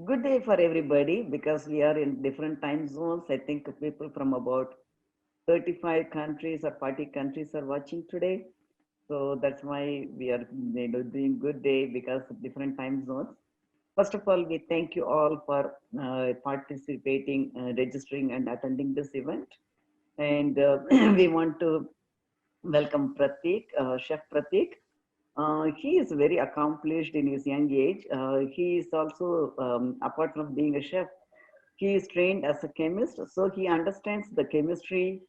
Good day for everybody because we are in different time zones. I think people from about 35 countries or 40 countries are watching today. So that's why we are doing good day because of different time zones. First of all, we thank you all for participating, registering, and attending this event. And we want to welcome Prateek, Chef Prateek. He is very accomplished in his young age. He is also, apart from being a chef, he is trained as a chemist, so he understands the chemistry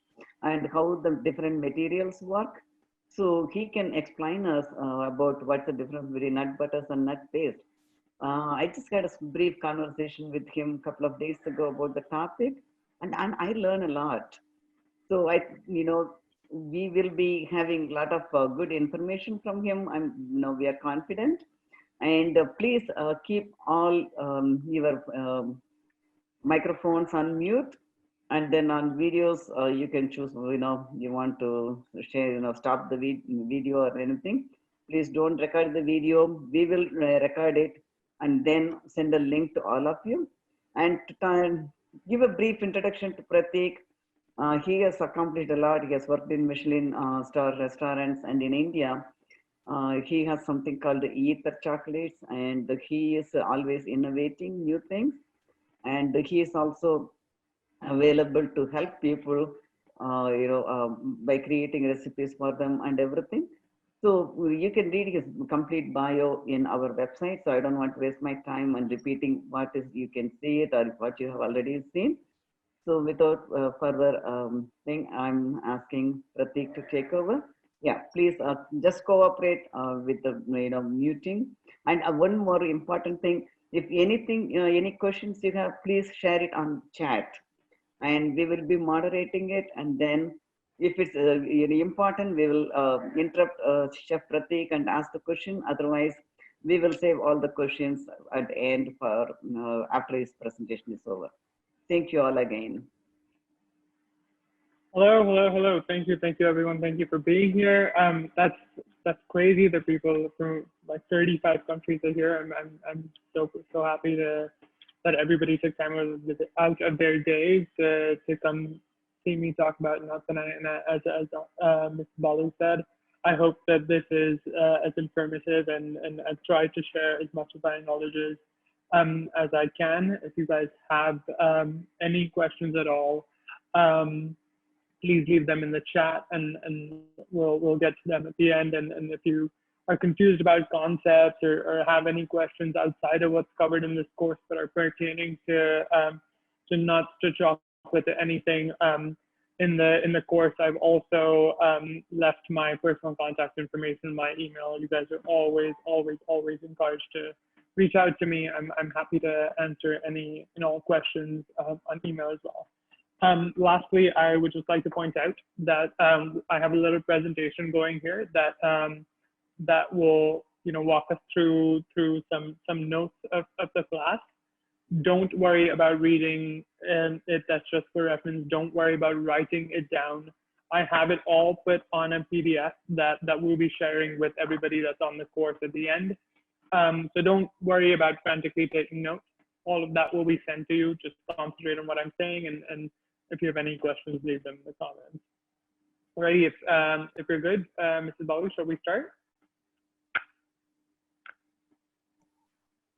and how the different materials work. So he can explain us about what's the difference between nut butters and nut paste. I just had a brief conversation with him a couple of days ago about the topic, and I learned a lot. So we will be having a lot of good information from him. We are confident. And please keep all your microphones on mute. And then on videos, you can choose, you want to share, stop the video or anything. Please don't record the video. We will record it and then send a link to all of you. And to try and give a brief introduction to Prateek. He has accomplished a lot. He has worked in Michelin star restaurants and in India. He has something called the Ether chocolates, and he is always innovating new things. And he is also available to help people, by creating recipes for them and everything. So you can read his complete bio in our website. So I don't want to waste my time on repeating what is you can see it or what you have already seen. So without further thing, I'm asking Prateek to take over. Yeah, please just cooperate with the muting. And one more important thing, if anything, any questions you have, please share it on chat, and we will be moderating it. And then, if it's important, we will interrupt Chef Prateek and ask the question. Otherwise, we will save all the questions at the end for after his presentation is over. Thank you all again. Hello, hello, hello. Thank you, everyone. Thank you for being here. That's crazy that people from like 35 countries are here. I'm so happy that everybody took time out of their day to come see me talk about nuts. And as Mr. Balu said, I hope that this is as informative and I've tried to share as much of my knowledge as I can. If you guys have any questions at all, please leave them in the chat and we'll get to them at the end. And if you are confused about concepts or have any questions outside of what's covered in this course that are pertaining to nuts, to chocolate, to anything in the course, I've also left my personal contact information, my email. You guys are always encouraged to reach out to me. I'm happy to answer any and all questions on email as well. Lastly, I would just like to point out that I have a little presentation going here that will walk us through some notes of the class. Don't worry about reading it. That's just for reference. Don't worry about writing it down. I have it all put on a PDF that we'll be sharing with everybody that's on the course at the end. So don't worry about frantically taking notes. All of that will be sent to you. Just concentrate on what I'm saying, and if you have any questions, leave them in the comments. Alrighty, if you're good, Mrs. Balu, shall we start?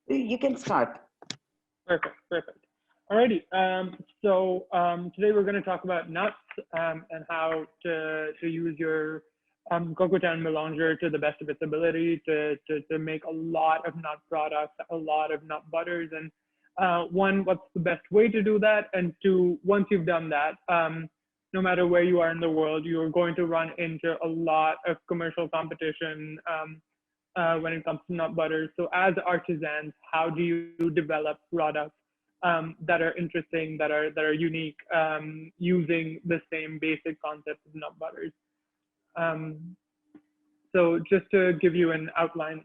You can start. Perfect. Alrighty, so today we're going to talk about nuts and how to use your CocoaTown Melanger to the best of its ability to make a lot of nut products, a lot of nut butters, and one, what's the best way to do that? And two, once you've done that, no matter where you are in the world, you're going to run into a lot of commercial competition when it comes to nut butters. So as artisans, how do you develop products that are interesting, that are unique, using the same basic concept of nut butters? So just to give you an outline,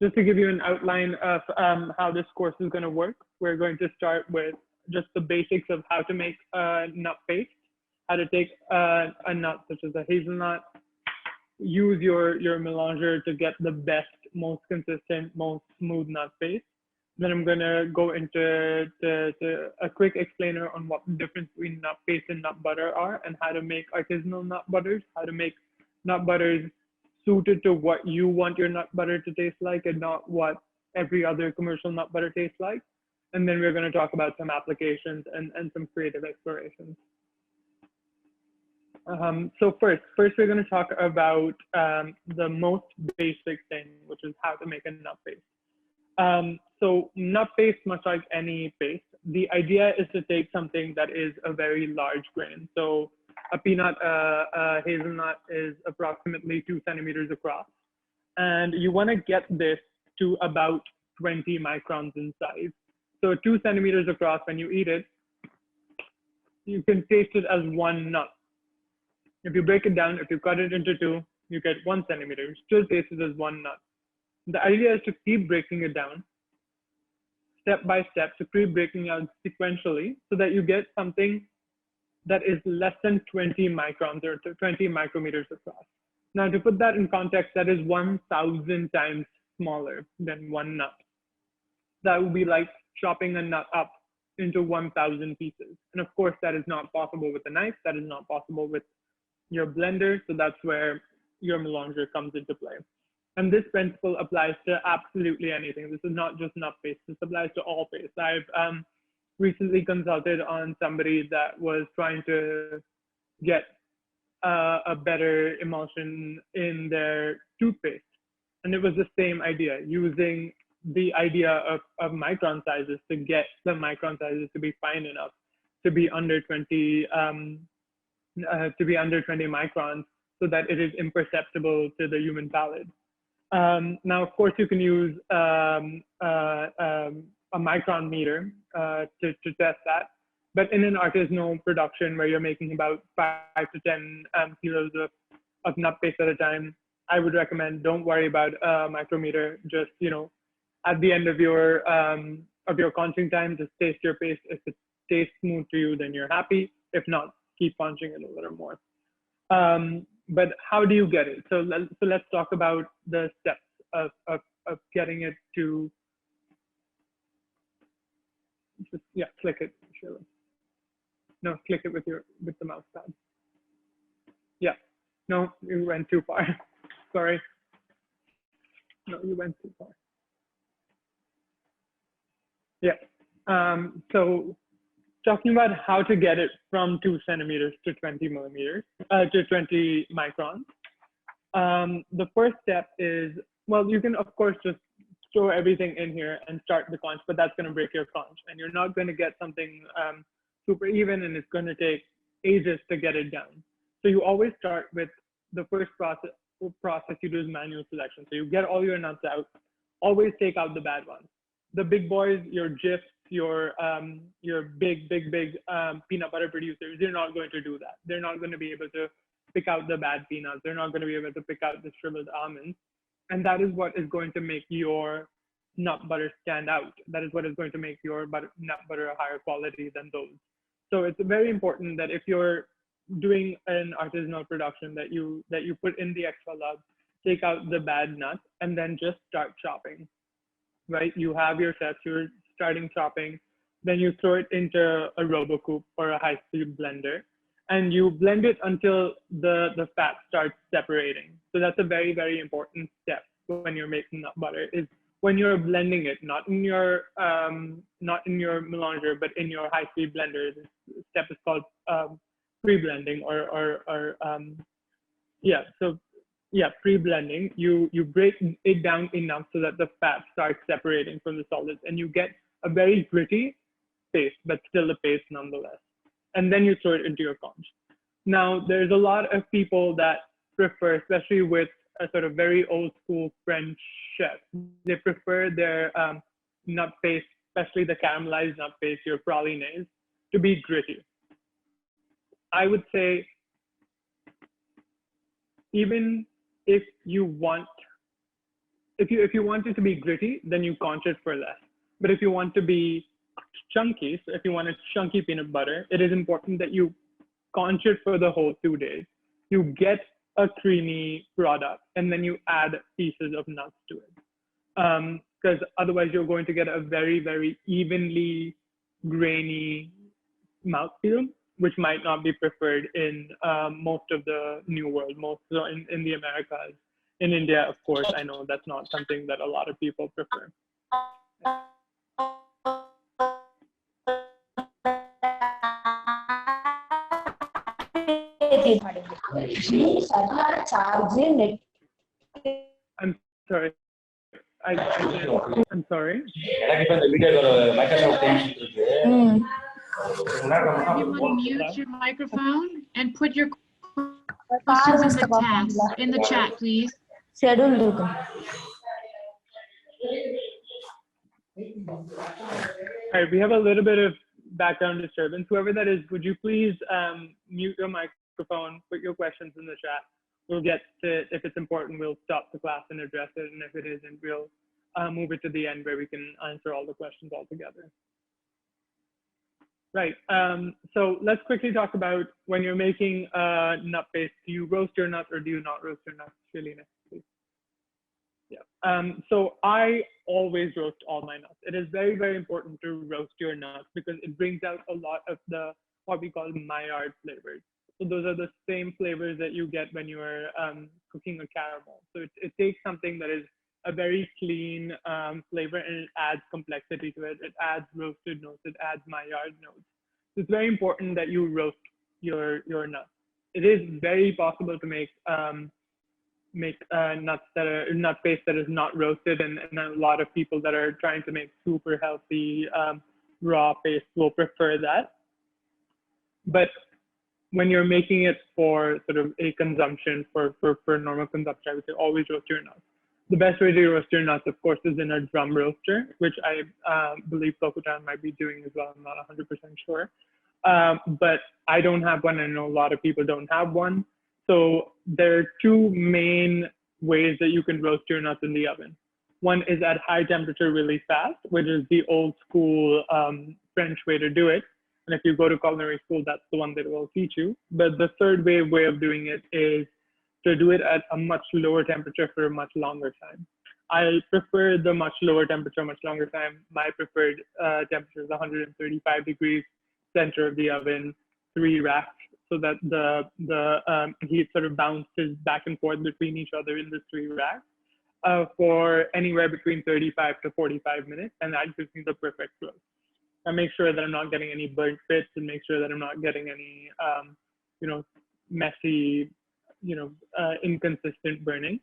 just to give you an outline of how this course is going to work, we're going to start with just the basics of how to make nut paste, how to take a nut such as a hazelnut, use your melanger to get the best, most consistent, most smooth nut paste. Then I'm gonna go into a quick explainer on what the difference between nut paste and nut butter are, and how to make artisanal nut butters, how to make nut butters suited to what you want your nut butter to taste like, and not what every other commercial nut butter tastes like. And then we're going to talk about some applications and some creative explorations. So first we're going to talk about the most basic thing, which is how to make a nut paste. So nut paste, much like any paste, the idea is to take something that is a very large grain. So a peanut, a hazelnut is approximately 2 centimeters across. And you want to get this to about 20 microns in size. So 2 centimeters across, when you eat it, you can taste it as one nut. If you break it down, if you cut it into two, you get 1 centimeter. You still taste it as one nut. The idea is to keep breaking it down step by step, to keep breaking out sequentially, so that you get something that is less than 20 microns or 20 micrometers across. Now, to put that in context, that is 1,000 times smaller than one nut. That would be like chopping a nut up into 1,000 pieces. And of course, that is not possible with a knife. That is not possible with your blender. So that's where your melanger comes into play. And this principle applies to absolutely anything. This is not just nut paste. This applies to all paste. I've recently consulted on somebody that was trying to get a better emulsion in their toothpaste. And it was the same idea, using the idea of micron sizes to get the micron sizes to be fine enough to be under 20 microns, so that it is imperceptible to the human palate. Now, of course, you can use a micron meter to test that. But in an artisanal production where you're making about 5 to 10 kilos of nut paste at a time, I would recommend don't worry about a micrometer. Just, at the end of your conching time, just taste your paste. If it tastes smooth to you, then you're happy. If not, keep conching it a little more. But how do you get it? So let's talk about the steps of getting it to. Just, yeah, click it, Shirley. No, click it with the mouse pad. Yeah, no, you went too far. Sorry. No, you went too far. Yeah. So talking about how to get it from 2 centimeters to 20 millimeters, to 20 microns. The first step is, well, you can of course just store everything in here and start the conch, but that's going to break your conch, and you're not going to get something super even, and it's going to take ages to get it down. So you always start with the first process you do is manual selection. So you get all your nuts out, always take out the bad ones. The big boys, your Jifs, your big peanut butter producers, they're not going to do that. They're not going to be able to pick out the bad peanuts. They're not going to be able to pick out the shriveled almonds. And that is what is going to make your nut butter stand out. That is what is going to make your nut butter a higher quality than those. So it's very important that if you're doing an artisanal production, that you put in the extra love, take out the bad nuts, and then just start chopping. Right? You have your sets, you're starting chopping, then you throw it into a RoboCoupe or a high-speed blender, and you blend it until the fat starts separating. So that's a very, very important step when you're making nut butter, is when you're blending it, not in your melanger, but in your high-speed blender. This step is called pre-blending pre-blending. You break it down enough so that the fat starts separating from the solids, and you get a very gritty paste, but still a paste nonetheless. And then you throw it into your conch. Now, there's a lot of people that prefer, especially with a sort of very old school French chef, they prefer their nut paste, especially the caramelized nut paste, your pralines, to be gritty. I would say, even if you want it to be gritty, then you conch it for less. But if you want to be chunky, so if you want a chunky peanut butter, it is important that you conch it for the whole 2 days. You get a creamy product, and then you add pieces of nuts to it. Because otherwise you're going to get a very, very evenly grainy mouthfeel, which might not be preferred in most of the New World, most so in the Americas. In India, of course, I know that's not something that a lot of people prefer. I'm sorry. I'm sorry. Everyone mute your microphone and put your questions in the chat, please. All right, we have a little bit of background disturbance. Whoever that is, would you please mute your microphone, put your questions in the chat. We'll get to, if it's important, we'll stop the class and address it. And if it isn't, we'll move it to the end where we can answer all the questions all together. Right, so let's quickly talk about when you're making a nut paste, do you roast your nuts or do you not roast your nuts? Really nice, please. Yeah, so I always roast all my nuts. It is very, very important to roast your nuts because it brings out a lot of the, what we call Maillard flavors. So those are the same flavors that you get when you are cooking a caramel. So it takes something that is a very clean flavor and it adds complexity to it. It adds roasted notes, it adds Maillard notes. So it's very important that you roast your nuts. It is very possible to make nuts that are nut paste that is not roasted, and a lot of people that are trying to make super healthy raw paste will prefer that. But when you're making it for sort of a consumption, for normal consumption, I would say always roast your nuts. The best way to roast your nuts, of course, is in a drum roaster, which I believe CocoaTown might be doing as well. I'm not 100% sure. But I don't have one. I know a lot of people don't have one. So there are two main ways that you can roast your nuts in the oven. One is at high temperature really fast, which is the old school French way to do it. And if you go to culinary school, that's the one that will teach you. But the third way of doing it is to do it at a much lower temperature for a much longer time. I prefer the much lower temperature, much longer time. My preferred temperature is 135 degrees, center of the oven, 3 racks, so that the heat sort of bounces back and forth between each other in the 3 racks for anywhere between 35 to 45 minutes, and that gives me the perfect roast. I make sure that I'm not getting any burnt bits and make sure that I'm not getting any, messy, inconsistent burning.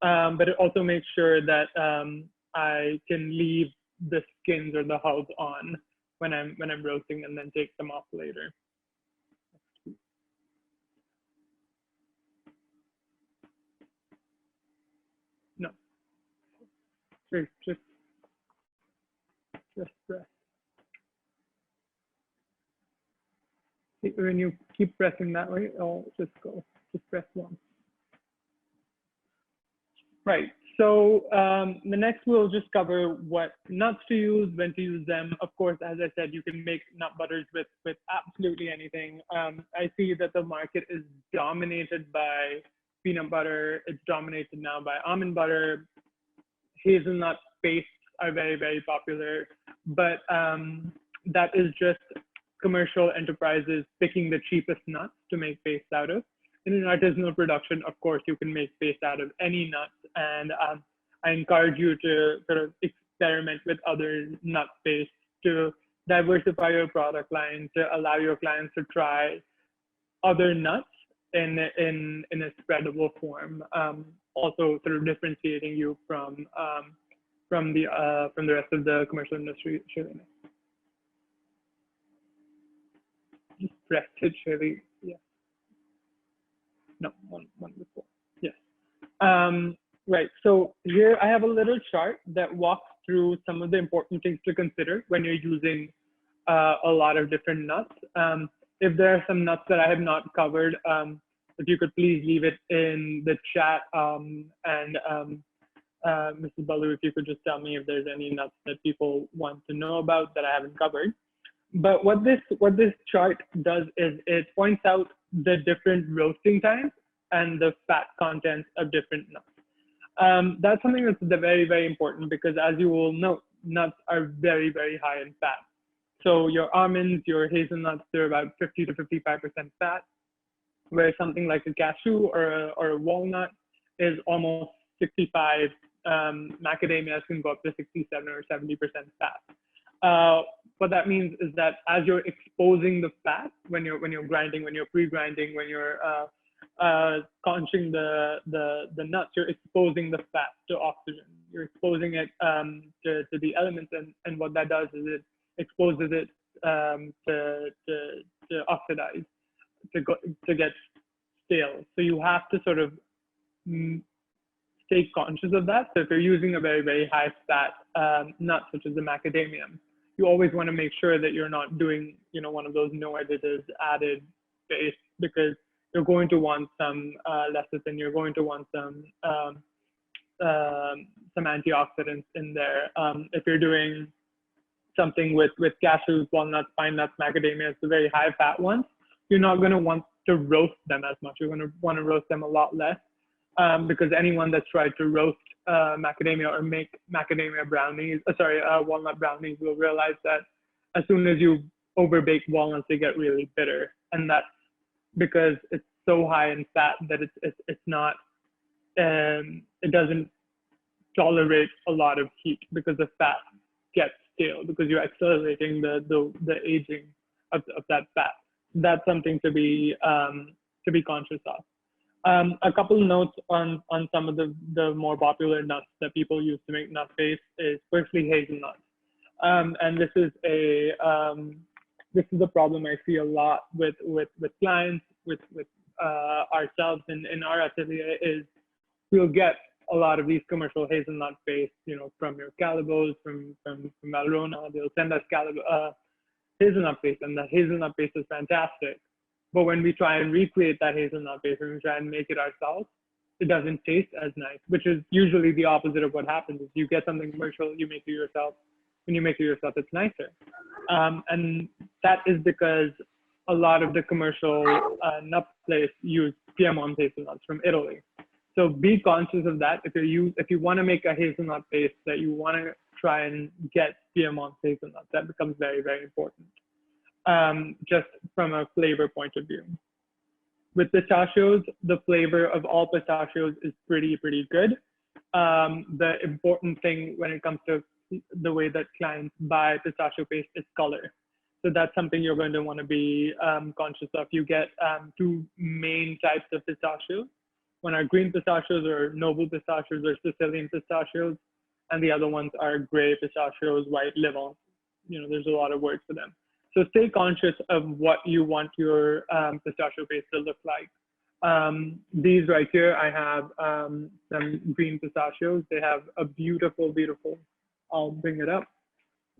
But it also makes sure that I can leave the skins or the hulls on when I'm roasting and then take them off later. No, just press. When you keep pressing that way, it'll just press once. Right, so the next we'll just cover what nuts to use, when to use them. Of course, as I said, you can make nut butters with absolutely anything. I see that the market is dominated by peanut butter. It's dominated now by almond butter. Hazelnut pastes are very, very popular, but that is just commercial enterprises picking the cheapest nuts to make paste out of. In an artisanal production, of course, you can make paste out of any nuts, and I encourage you to sort of experiment with other nut pastes to diversify your product line, to allow your clients to try other nuts in a spreadable form. Also, sort of differentiating you from the rest of the commercial industry. Just press it, Shirley. Yeah. No, one before. Yes. Right. So here I have a little chart that walks through some of the important things to consider when you're using a lot of different nuts. If there are some nuts that I have not covered, if you could please leave it in the chat. Mrs. Balu, if you could just tell me if there's any nuts that people want to know about that I haven't covered. But what this chart does is it points out the different roasting times and the fat content of different nuts. That's something that's very, very important because, as you will note, nuts are very, very high in fat. So your almonds, your hazelnuts, they're about 50 to 55% fat, where something like a cashew or a walnut is almost 65. Macadamias can go up to 67 or 70% fat. What that means is that as you're exposing the fat, when you're grinding, when you're pre-grinding, when you're conching the nuts, you're exposing the fat to oxygen. You're exposing it to the elements, and what that does is it exposes it to oxidize, to get stale. So you have to sort of stay conscious of that. So if you're using a very, very high fat nut, such as the macadamia, you always want to make sure that you're not doing, one of those no additives added base, because you're going to want some lecithin, you're going to want some antioxidants in there. If you're doing something with cashews, walnuts, pine nuts, macadamias, the very high fat ones, you're not going to want to roast them as much. You're going to want to roast them a lot less, because anyone that's tried to roast macadamia or make macadamia brownies, walnut brownies, will realize that as soon as you overbake walnuts, they get really bitter, and that's because it's so high in fat that it's not, it doesn't tolerate a lot of heat because the fat gets stale, because you're accelerating the aging of that fat. That's something to be conscious of. A couple notes on some of the more popular nuts that people use to make nut paste is firstly hazelnuts, and this is a problem I see a lot with clients, with ourselves in our atelier, is we'll get a lot of these commercial hazelnut paste, from your Calibos, from Valrhona. They'll send us hazelnut paste, and the hazelnut paste is fantastic. But when we try and recreate that hazelnut paste, and we try and make it ourselves, it doesn't taste as nice, which is usually the opposite of what happens. Is you get something commercial, you make it yourself. When you make it yourself, it's nicer. And that is because a lot of the commercial nut paste use Piedmont hazelnuts from Italy. So be conscious of that. If you want to make a hazelnut paste that you want to try and get Piedmont hazelnuts, that becomes very, very important. Just from a flavor point of view. With pistachios, the flavor of all pistachios is pretty good. The important thing when it comes to the way that clients buy pistachio paste is color. So that's something you're going to want to be conscious of. You get two main types of pistachios. One are green pistachios, or noble pistachios, or Sicilian pistachios, and the other ones are gray pistachios, white Levant. There's a lot of words for them. So stay conscious of what you want your pistachio paste to look like. These right here, I have some green pistachios. They have a beautiful, I'll bring it up.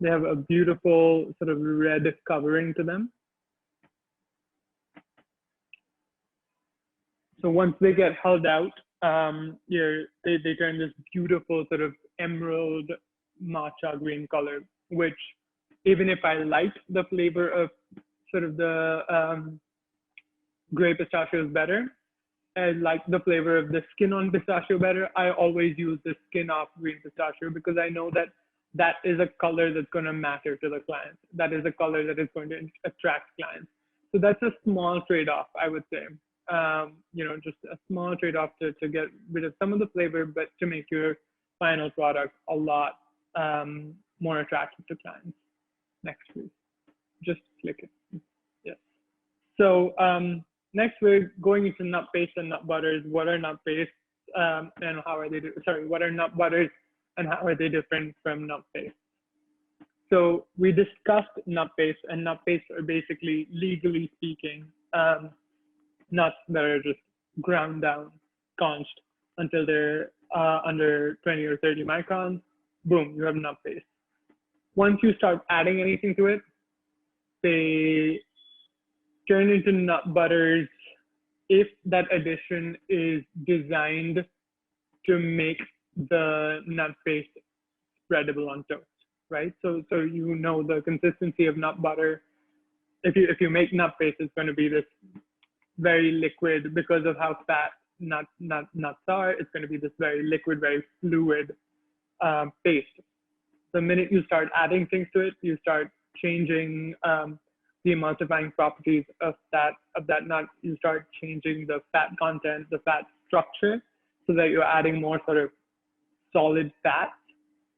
They have a beautiful sort of red covering to them. So once they get held out, they turn this beautiful sort of emerald matcha green color, which, even if I like the flavor of sort of the gray pistachios better, I like the flavor of the skin on pistachio better, I always use the skin off green pistachio, because I know that that is a color that's going to matter to the client. That is a color that is going to attract clients. So that's a small trade-off, I would say. Just a small trade-off to get rid of some of the flavor, but to make your final product a lot more attractive to clients. Next, please. Just click it. Yes. So next, we're going into nut paste and nut butters. What are nut pastes and how are they? What are nut butters and how are they different from nut paste? So we discussed nut paste, and nut pastes are basically, legally speaking, nuts that are just ground down, conched until they're under 20 or 30 microns. Boom, you have nut paste. Once you start adding anything to it, they turn into nut butters if that addition is designed to make the nut paste spreadable on toast, right? So the consistency of nut butter. If you make nut paste, it's going to be this very liquid because of how fat nuts are. It's going to be this very liquid, very fluid paste. The minute you start adding things to it, you start changing the emulsifying properties of that nut. You start changing the fat content, the fat structure, so that you're adding more sort of solid fat,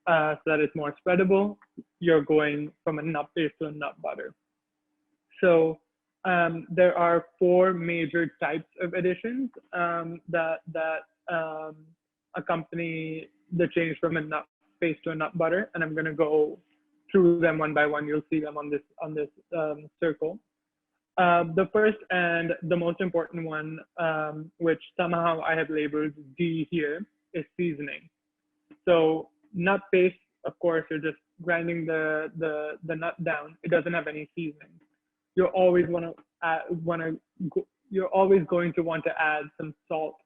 so that it's more spreadable. You're going from a nut paste to a nut butter. So there are 4 major types of additions that accompany the change from a nut paste to a nut butter, and I'm going to go through them one by one. You'll see them on this circle. The first and the most important one, which somehow I have labeled D here, is seasoning. So nut paste, of course, you're just grinding the nut down. It doesn't have any seasoning. You're always you're always going to want to add some salt,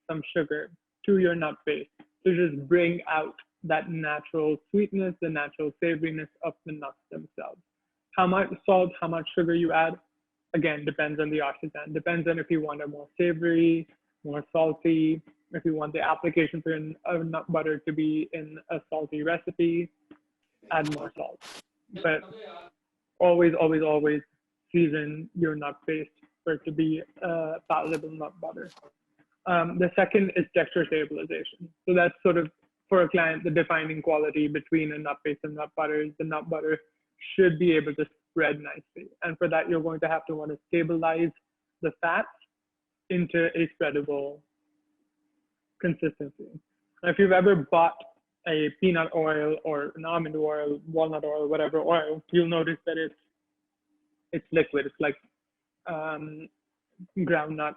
some sugar to your nut paste to just bring out that natural sweetness, the natural savoriness of the nuts themselves. How much salt, how much sugar you add, again, depends on the artisan. Depends on if you want a more savory, more salty, if you want the application for a nut butter to be in a salty recipe, add more salt. But always, always, always season your nut paste for it to be a palatable nut butter. The second is texture stabilization. So that's sort of, for a client, the defining quality between a nut paste and nut butter is the nut butter should be able to spread nicely. And for that, you're going to have to want to stabilize the fats into a spreadable consistency. Now, if you've ever bought a peanut oil or an almond oil, walnut oil, whatever oil, you'll notice that it's liquid. It's like ground nut.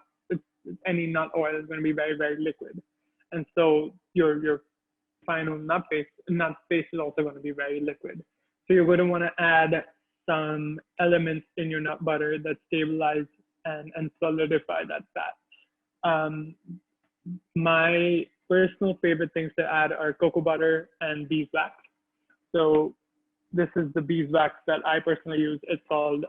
Any nut oil is going to be very, very liquid. And so your final nut paste is also going to be very liquid. So you're going to want to add some elements in your nut butter that stabilize and solidify that fat. My personal favorite things to add are cocoa butter and beeswax. So this is the beeswax that I personally use. It's called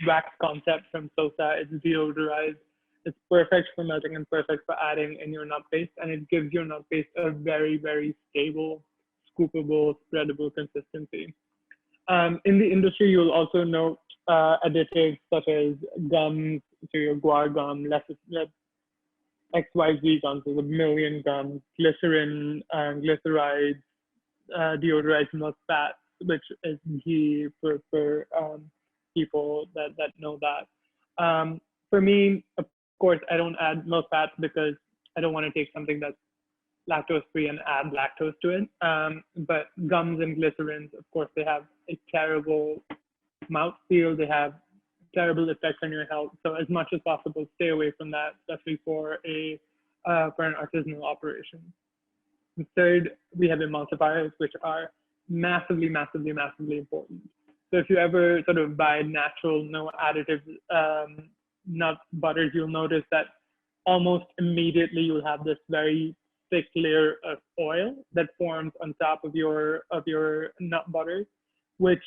Wax Concept from Sosa. It's deodorized. It's perfect for melting and perfect for adding in your nut paste. And it gives your nut paste a very, very stable, scoopable, spreadable consistency. In the industry, you'll also note additives such as gums, so your guar gum, XYZ gums, there's a million gums, glycerin, glycerides, deodorized milk fats, which is ghee for people that know that. For me, of course, I don't add milk fats because I don't want to take something that's lactose free and add lactose to it. But gums and glycerins, of course, they have a terrible mouthfeel. They have terrible effects on your health. So as much as possible, stay away from that, especially for an artisanal operation. And third, we have emulsifiers, which are massively, massively, massively important. So if you ever sort of buy natural, no additives nut butters, you'll notice that almost immediately you'll have this very thick layer of oil that forms on top of your nut butter, which,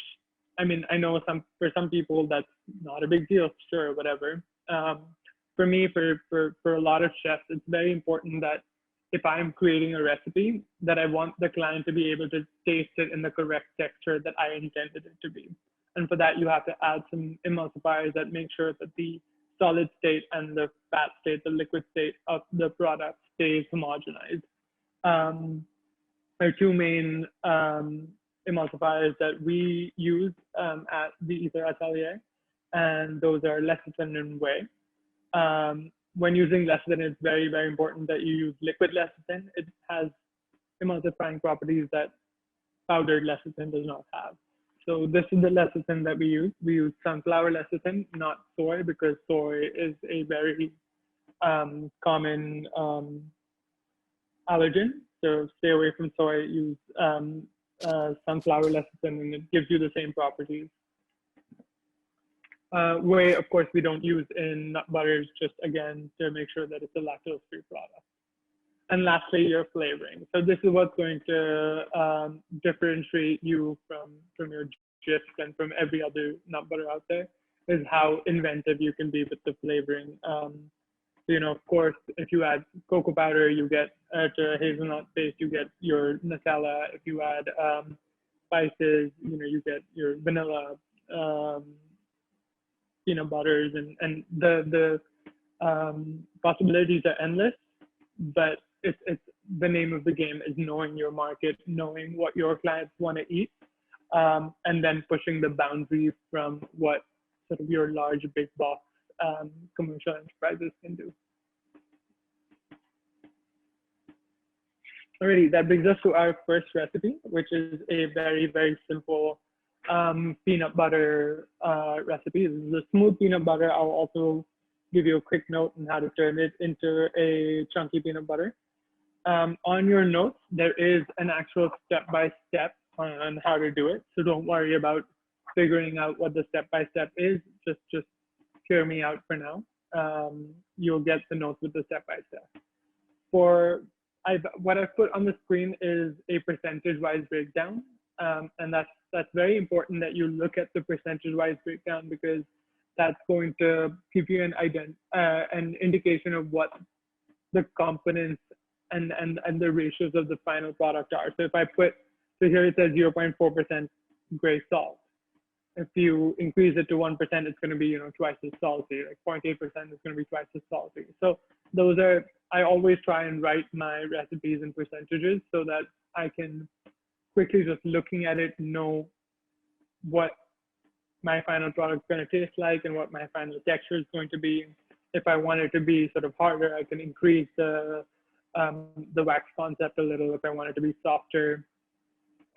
I mean, I know for some people that's not a big deal, sure, whatever. For me, for a lot of chefs, it's very important that if I'm creating a recipe, that I want the client to be able to taste it in the correct texture that I intended it to be. And for that, you have to add some emulsifiers that make sure that the solid state and the fat state, the liquid state of the product stays homogenized. There are 2 main emulsifiers that we use at the Ether Atelier, and those are lecithin and whey. When using lecithin, it's very, very important that you use liquid lecithin. It has emulsifying properties that powdered lecithin does not have. So this is the lecithin that we use. We use sunflower lecithin, not soy, because soy is a very common allergen. So stay away from soy. Use sunflower lecithin, and it gives you the same properties. Whey, of course, we don't use in nut butters, just again to make sure that it's a lactose-free product. And lastly, your flavoring. So this is what's going to differentiate you from your Jif and from every other nut butter out there, is how inventive you can be with the flavoring. So So, of course, if you add cocoa powder, you get to hazelnut paste, you get your Nutella. If you add spices, you get your vanilla, um, peanut butters, and the possibilities are endless. But it's the name of the game is knowing your market, knowing what your clients want to eat, and then pushing the boundary from what sort of your large big box commercial enterprises can do. Alrighty, that brings us to our first recipe, which is a very, very simple peanut butter recipe. This is a smooth peanut butter. I'll also give you a quick note on how to turn it into a chunky peanut butter. On your notes, there is an actual step-by-step on how to do it. So don't worry about figuring out what the step-by-step is. Just hear me out for now. You'll get the notes with the step-by-step. What I've put on the screen is a percentage-wise breakdown. And that's very important that you look at the percentage-wise breakdown, because that's going to give you an indication of what the components and the ratios of the final product are. So if I put, so here it says 0.4% gray salt. If you increase it to 1%, it's going to be twice as salty. Like 0.8% is going to be twice as salty. So those are, I always try and write my recipes in percentages so that I can quickly, just looking at it, know what my final product is going to taste like and what my final texture is going to be. If I want it to be sort of harder, I can increase the wax concept a little. If I want it to be softer,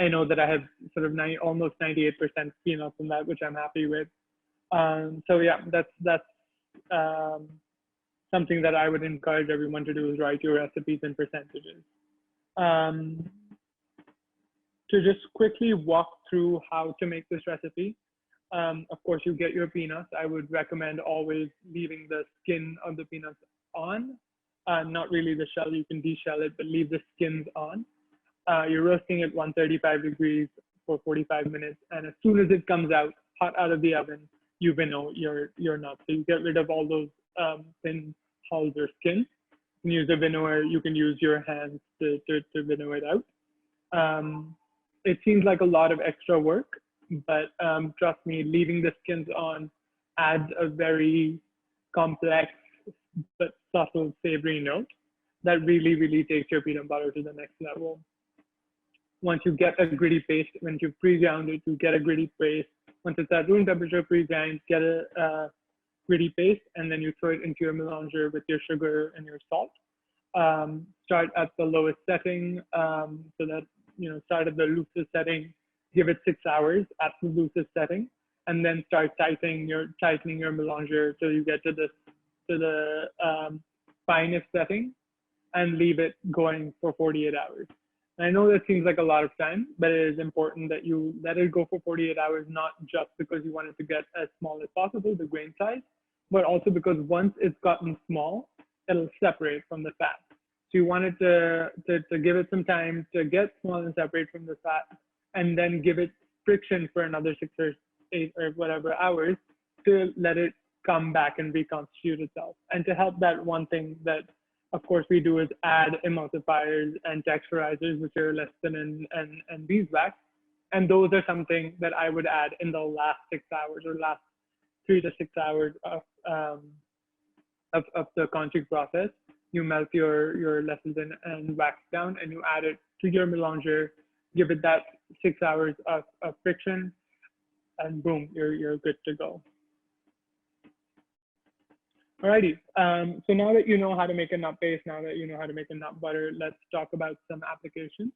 I know that I have sort of almost 98% peanuts in that, which I'm happy with. So yeah, that's something that I would encourage everyone to do, is write your recipes in percentages. To just quickly walk through how to make this recipe, of course, you get your peanuts. I would recommend always leaving the skin of the peanuts on, not really the shell. You can deshell it, but leave the skins on. You're roasting at 135 degrees for 45 minutes. And as soon as it comes out, hot out of the oven, you winnow your nuts. So you get rid of all those thin hulls or skins. You can use a winnower. You can use your hands to winnow it out. It seems like a lot of extra work, but trust me, leaving the skins on adds a very complex but subtle savory note that really, really takes your peanut butter to the next level. Once you get a gritty paste, when you pre-ground it, you get a gritty paste. Once it's at room temperature, pre-grind, get a gritty paste, and then you throw it into your melanger with your sugar and your salt. Start at the lowest setting, so that, start at the loosest setting, give it 6 hours at the loosest setting, and then start tightening your melanger till you get to the finest setting, and leave it going for 48 hours. And I know that seems like a lot of time, but it is important that you let it go for 48 hours, not just because you want it to get as small as possible, the grain size, but also because once it's gotten small, it'll separate from the fat. So you want it to give it some time to get small and separate from the fat, and then give it friction for another 6 or 8 or whatever hours to let it come back and reconstitute itself. And to help that, one thing that of course we do is add emulsifiers and texturizers, which are lecithin and beeswax. And those are something that I would add in the last 6 hours or last 3 to 6 hours of the conching process. You melt your lecithin and wax down, and you add it to your melanger, give it that 6 hours of friction, and boom, you're good to go. Alrighty, so now that you know how to make a nut paste, now that you know how to make a nut butter, let's talk about some applications.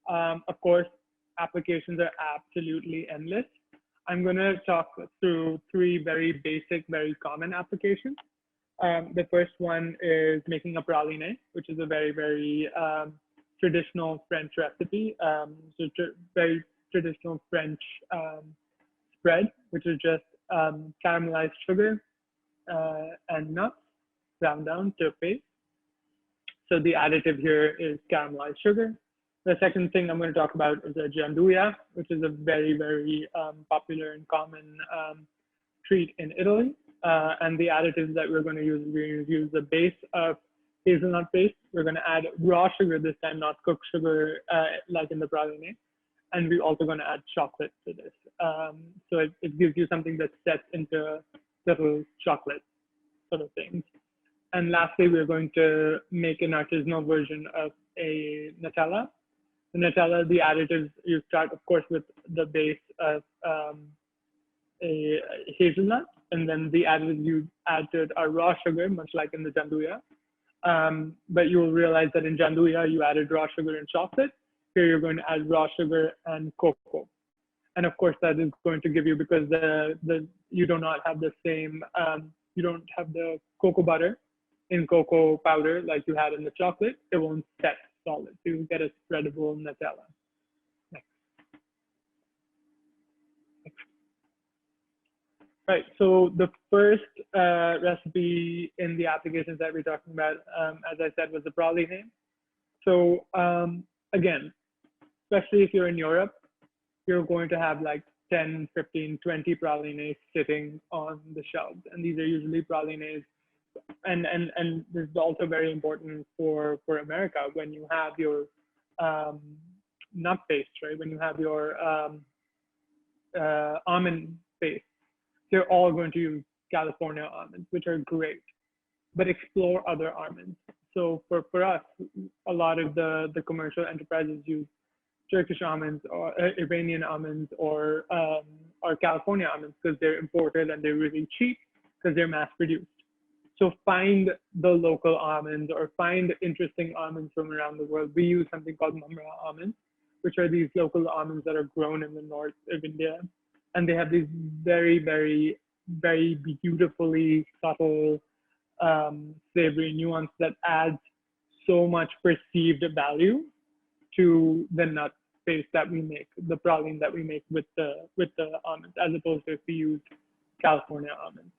Of course, applications are absolutely endless. I'm gonna talk through 3 very basic, very common applications. The first one is making a praline, which is a very, very traditional French recipe. So very traditional French spread, which is just caramelized sugar and nuts ground down to a paste. So the additive here is caramelized sugar. The second thing I'm going to talk about is a Gianduja, which is a very, very popular and common treat in Italy. And the additives that we're going to use, we're going to use the base of hazelnut paste. We're going to add raw sugar this time, not cooked sugar like in the praline. And we're also going to add chocolate to this. So it gives you something that sets into little chocolate sort of things. And lastly, we're going to make an artisanal version of a Nutella. The Nutella, the additives, you start, of course, with the base of a hazelnut, and then the additives you add to it are raw sugar, much like in the Gianduja. But you will realize that in Gianduja, you added raw sugar and chocolate. Here, you're going to add raw sugar and cocoa. And of course, that is going to give you, because you do not have the same, you don't have the cocoa butter in cocoa powder like you had in the chocolate, it won't set solid. So you get a spreadable Nutella. Next. Right, so the first recipe in the applications that we're talking about, as I said, was the praline. So again, especially if you're in Europe, you're going to have like 10, 15, 20 pralines sitting on the shelves. And these are usually pralines. And this is also very important for America when you have your nut paste, right? When you have your almond paste, they're all going to use California almonds, which are great, but explore other almonds. So for us, a lot of the commercial enterprises use Turkish almonds or Iranian almonds or California almonds because they're imported and they're really cheap because they're mass produced. So find the local almonds or find interesting almonds from around the world. We use something called mamra almonds, which are these local almonds that are grown in the north of India. And they have these very, very, very beautifully subtle savory nuance that adds so much perceived value to the nut paste that we make, the praline that we make with the almonds, as opposed to if we use California almonds.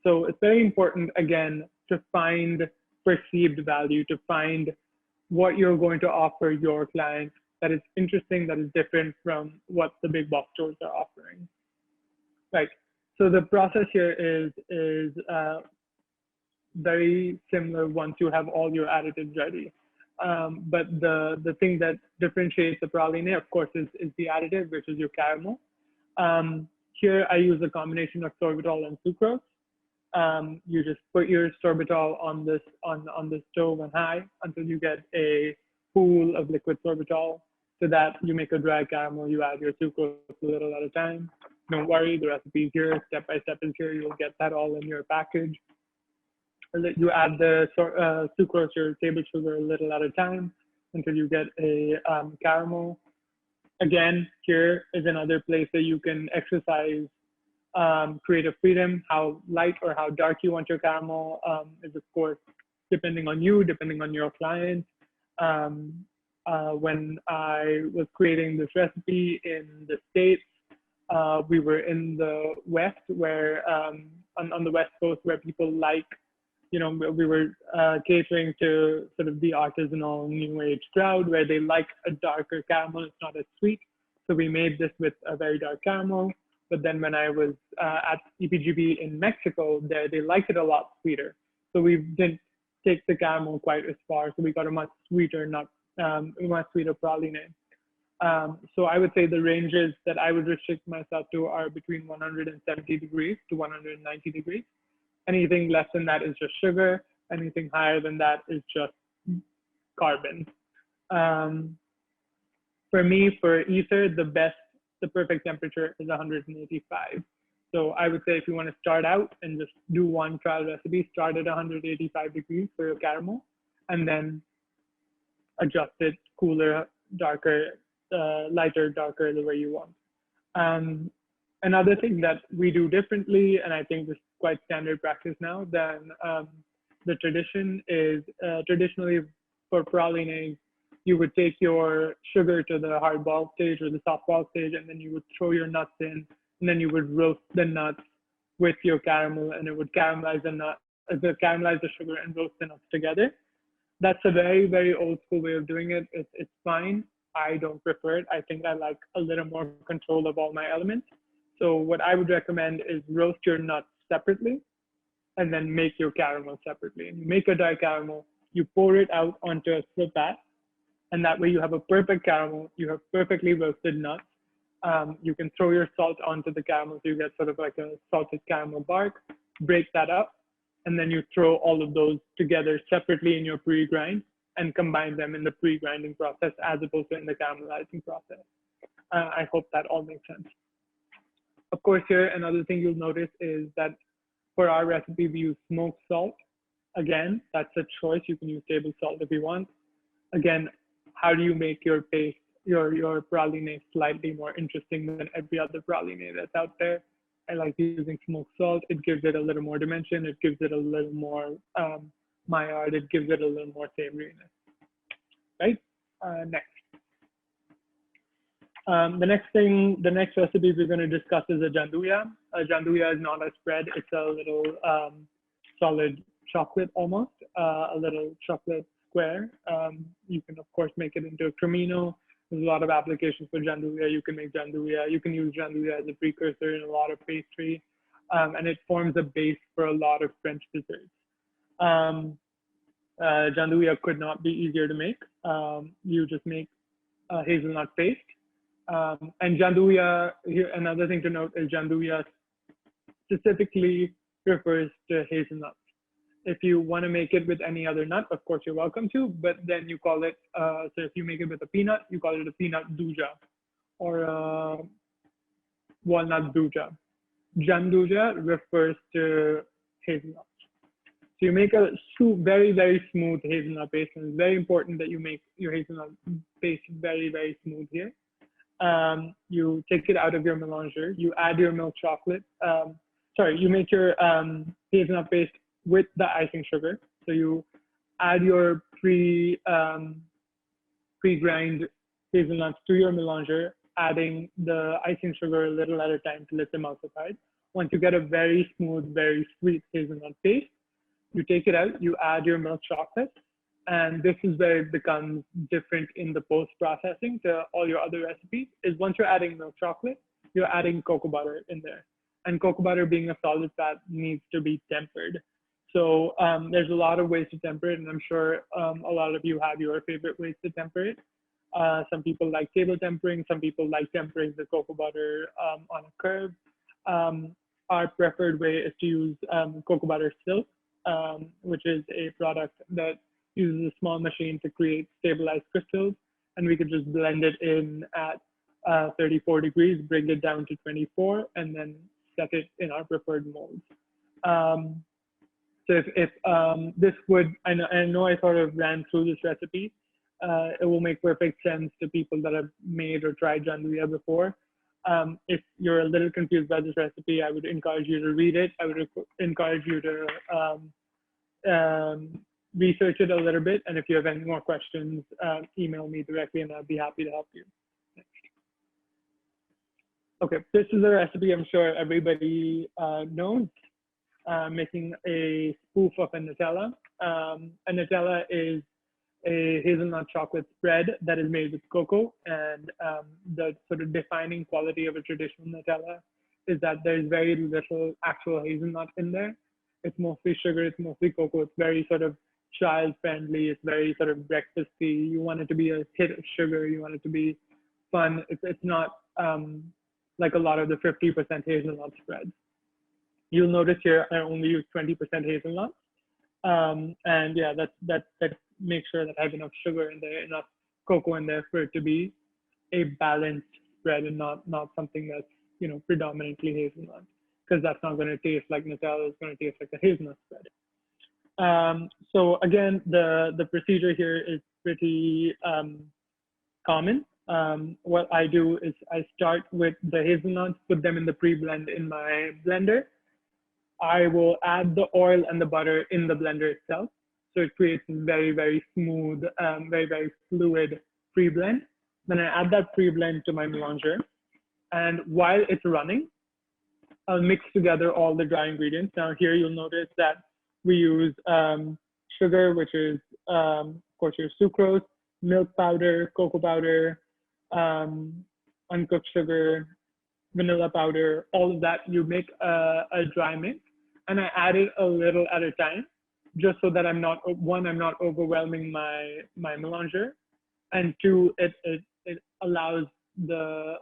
So it's very important, again, to find perceived value, to find what you're going to offer your client that is interesting, that is different from what the big box stores are offering. Right. So the process here is very similar once you have all your additives ready. But the thing that differentiates the praline, of course, is the additive, which is your caramel. Here I use a combination of sorbitol and sucrose. You just put your sorbitol on the stove on high until you get a pool of liquid sorbitol. So that you make a dry caramel, you add your sucrose a little at a time. Don't worry, the recipe is here, step by step is here. You'll get that all in your package. You add the sucrose, your table sugar, a little at a time until you get a caramel. Again, here is another place that you can exercise creative freedom. How light or how dark you want your caramel is, of course, depending on you, depending on your client. When I was creating this recipe in the States, we were in the West, where on the West Coast, where people like, we were catering to sort of the artisanal new age crowd, where they like a darker caramel. It's not as sweet. So we made this with a very dark caramel. But then when I was at EPGB in Mexico, they liked it a lot sweeter. So we didn't take the caramel quite as far. So we got a much sweeter, much sweeter praline. So I would say the ranges that I would restrict myself to are between 170 degrees to 190 degrees. Anything less than that is just sugar. Anything higher than that is just carbon. For me, for ether, the perfect temperature is 185. So I would say if you want to start out and just do one trial recipe, start at 185 degrees for your caramel, and then adjust it cooler, darker, lighter, darker, the way you want. Another thing that we do differently, and I think this is quite standard practice now, than the tradition is traditionally for pralines, you would take your sugar to the hard ball stage or the soft ball stage, and then you would throw your nuts in, and then you would roast the nuts with your caramel, and it would caramelize the sugar and roast the nuts together. That's a very, very old school way of doing it. It's fine. I don't prefer it. I think I like a little more control of all my elements. So what I would recommend is roast your nuts separately, and then make your caramel separately. And you make a dry caramel, you pour it out onto a split bath, and that way you have a perfect caramel, you have perfectly roasted nuts. You can throw your salt onto the caramel, so you get sort of like a salted caramel bark, break that up, and then you throw all of those together separately in your pre-grind and combine them in the pre-grinding process as opposed to in the caramelizing process. I hope that all makes sense. Of course, here, another thing you'll notice is that for our recipe, we use smoked salt. Again, that's a choice. You can use table salt if you want. Again, how do you make your paste, your praline slightly more interesting than every other praline that's out there? I like using smoked salt. It gives it a little more dimension. It gives it a little more maillard. It gives it a little more savoriness. Right? Next. The next recipe we're going to discuss is a Gianduja. A Gianduja is not a spread. It's a little solid chocolate almost, a little chocolate square. You can, of course, make it into a cremino. There's a lot of applications for Gianduja. You can make Gianduja. You can use Gianduja as a precursor in a lot of pastry. And it forms a base for a lot of French desserts. Gianduja could not be easier to make. You just make hazelnut paste. And Gianduja, here, another thing to note is Gianduja specifically refers to hazelnuts. If you want to make it with any other nut, of course, you're welcome to, but then you call it, so if you make it with a peanut, you call it a peanut duja or a walnut duja. Gianduja refers to hazelnuts. So you make a very, very smooth hazelnut paste, and it's very important that you make your hazelnut paste very, very smooth here. You take it out of your melanger, you add your milk chocolate, you make your hazelnut paste with the icing sugar. So you add your pre-grind hazelnuts to your melanger, adding the icing sugar a little at a time till it's emulsified. Once you get a very smooth, very sweet hazelnut paste, you take it out, you add your milk chocolate, and this is where it becomes different in the post-processing to all your other recipes, is once you're adding milk chocolate, you're adding cocoa butter in there. And cocoa butter, being a solid fat, needs to be tempered. So there's a lot of ways to temper it, and I'm sure a lot of you have your favorite ways to temper it. Some people like table tempering, some people like tempering the cocoa butter on a curve. Our preferred way is to use cocoa butter silk, which is a product that uses a small machine to create stabilized crystals, and we could just blend it in at 34 degrees, bring it down to 24, and then set it in our preferred molds. So if this would, I know I sort of ran through this recipe. It will make perfect sense to people that have made or tried Gianduja before. If you're a little confused by this recipe, I would encourage you to read it. I would encourage you to research it a little bit. And if you have any more questions, email me directly and I'll be happy to help you. Next. Okay, this is a recipe I'm sure everybody knows. Making a spoof of a Nutella. A Nutella is a hazelnut chocolate spread that is made with cocoa, and the sort of defining quality of a traditional Nutella is that there's very little actual hazelnut in there. It's mostly sugar, it's mostly cocoa, it's very sort of child friendly, it's very sort of breakfasty. You want it to be a hit of sugar, you want it to be fun. It's not like a lot of the 50% hazelnut spreads. You'll notice here I only use 20% hazelnut, and yeah, that makes sure that I have enough sugar in there, enough cocoa in there for it to be a balanced spread and not something that's predominantly hazelnut, because that's not going to taste like Nutella. It's going to taste like a hazelnut spread. So again, the procedure here is pretty common. What I do is I start with the hazelnuts, put them in the pre-blend in my blender. I will add the oil and the butter in the blender itself. So it creates very, very smooth, very, very fluid pre-blend. Then I add that pre-blend to my melanger. And while it's running, I'll mix together all the dry ingredients. Now here you'll notice that we use sugar, which is, of course, your sucrose, milk powder, cocoa powder, uncooked sugar, vanilla powder, all of that. You make a dry mix. and I add it a little at a time, just so that I'm not overwhelming my melanger, and two, it allows the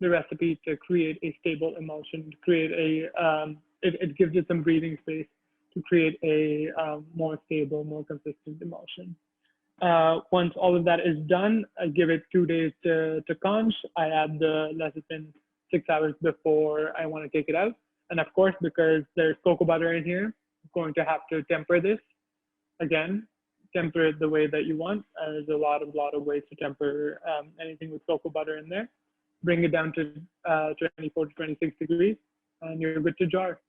recipe to create a stable emulsion, to create it gives it some breathing space to create a more stable, more consistent emulsion. Once all of that is done, I give it 2 days to conch. I add the lecithin 6 hours before I want to take it out. And of course, because there's cocoa butter in here, I'm going to have to temper this. Again, temper it the way that you want. There's a lot of ways to temper anything with cocoa butter in there. Bring it down to 24 to 26 degrees, and you're good to jar.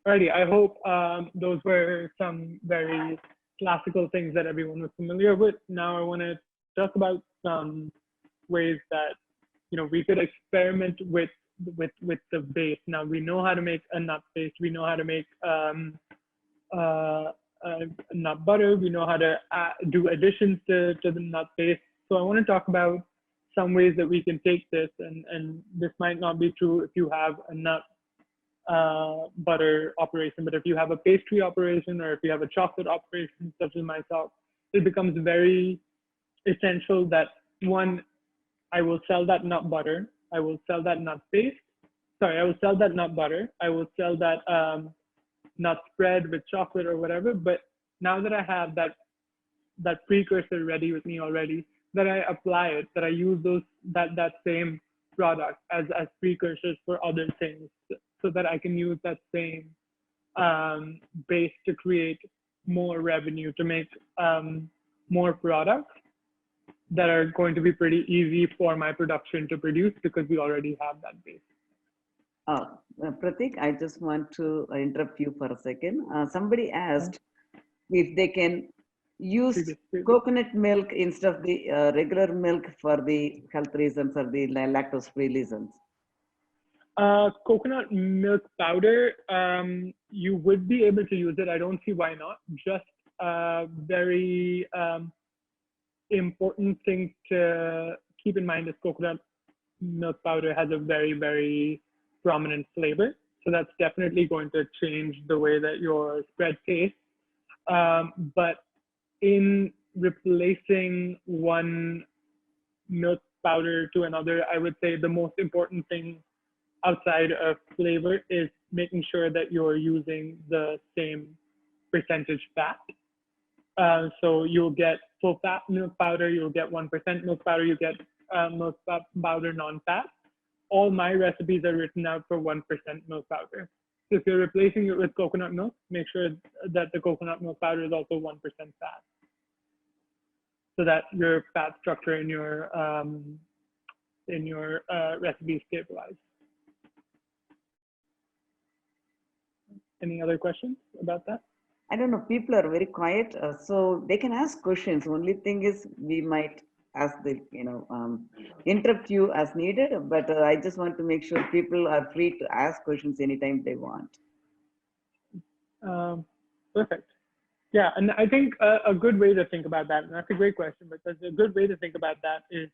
Alrighty, I hope those were some very classical things that everyone was familiar with. Now I want to talk about some ways that we could experiment with the base. Now we know how to make a nut paste. We know how to make nut butter. We know how to do additions to the nut paste. So I want to talk about some ways that we can take this, and this might not be true if you have a nut butter operation, but if you have a pastry operation or if you have a chocolate operation, such as myself, it becomes very essential that one, I will sell that nut butter, I will sell that nut paste, sorry, I will sell that nut butter, I will sell that nut spread with chocolate or whatever, but now that I have that precursor ready with me already, that I apply it, that I use that same product as precursors for other things, so that I can use that same base to create more revenue, to make more products that are going to be pretty easy for my production to produce, because we already have that base. Prateek, I just want to interrupt you for a second. Somebody asked if they can use coconut milk instead of the regular milk for the health reasons or the lactose-free reasons. Coconut milk powder, you would be able to use it. I don't see why not. Just very important thing to keep in mind is coconut milk powder has a very, very prominent flavor. So that's definitely going to change the way that your spread tastes. But in replacing one milk powder to another, I would say the most important thing outside of flavor is making sure that you're using the same percentage fat. So you'll get full fat milk powder, you'll get 1% milk powder, you get milk powder non-fat. All my recipes are written out for 1% milk powder. So if you're replacing it with coconut milk, make sure that the coconut milk powder is also 1% fat, so that your fat structure in your recipe is stabilized. Any other questions about that? I don't know. People are very quiet, so they can ask questions. Only thing is, we might ask the interrupt you as needed. But I just want to make sure people are free to ask questions anytime they want. Perfect. Yeah, and I think a good way to think about that, and that's a great question, because a good way to think about that is,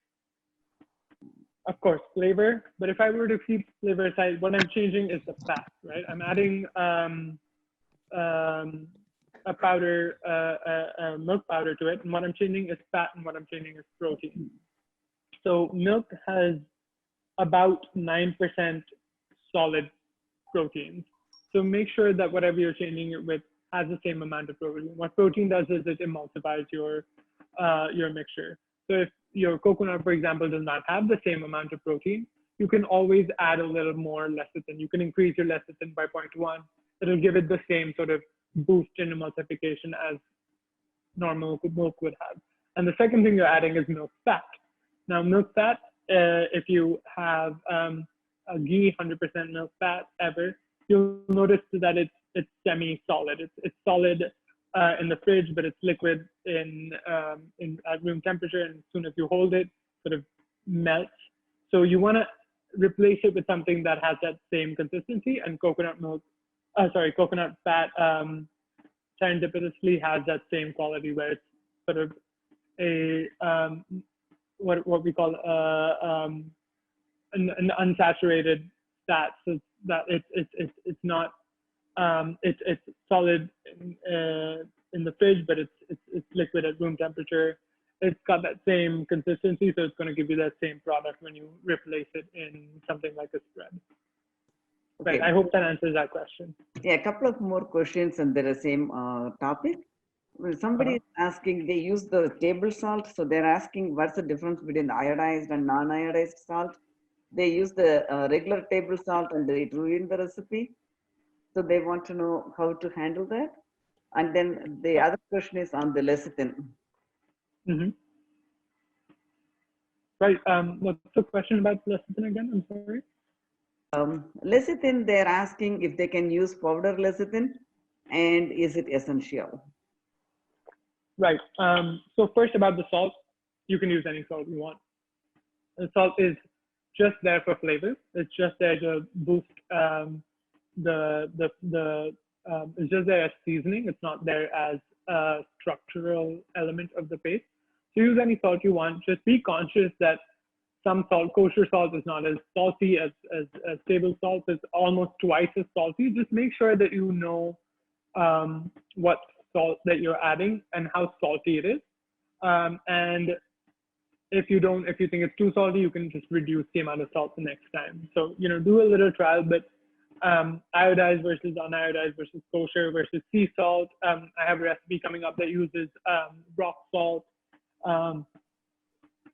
of course, flavor. But if I were to keep flavor aside, what I'm changing is the fat, right? I'm adding a powder, milk powder to it, and what I'm changing is fat, and what I'm changing is protein. So milk has about 9% solid protein. So make sure that whatever you're changing it with has the same amount of protein. What protein does is it emulsifies your mixture. So if your coconut, for example, does not have the same amount of protein, you can always add a little more lecithin. You can increase your lecithin by 0.1. It'll give it the same sort of boost in emulsification as normal milk would have. And the second thing you're adding is milk fat. Now, milk fat, if you have a ghee 100% milk fat ever, you'll notice that it's semi-solid. It's solid in the fridge, but it's liquid at room temperature, and as soon as you hold it, sort of melts. So you want to replace it with something that has that same consistency, and coconut fat serendipitously has that same quality, where it's sort of a what we call an unsaturated that, so that it's not it's solid in the fridge, but it's liquid at room temperature. It's got that same consistency, so it's going to give you that same product when you replace it in something like a spread. Okay. Right. I hope that answers that question. Yeah, a couple of more questions under the same topic. Well, somebody is asking, they use the table salt, so they're asking what's the difference between the iodized and non-iodized salt. They use the regular table salt and it ruined the recipe. So they want to know how to handle that. And then the other question is on the lecithin. Mm-hmm. Right. What's the question about lecithin again? I'm sorry. Lecithin, they're asking if they can use powder lecithin, and is it essential? Right. So first about the salt, you can use any salt you want. The salt is just there for flavor. It's just there to boost it's just there as seasoning. It's not there as a structural element of the paste. So use any salt you want. Just be conscious that some salt, kosher salt, is not as salty as table salt. It's almost twice as salty. Just make sure that you know what salt that you're adding and how salty it is. And if you think it's too salty, you can just reduce the amount of salt the next time. So, do a little trial, but iodized versus uniodized versus kosher versus sea salt. I have a recipe coming up that uses rock salt.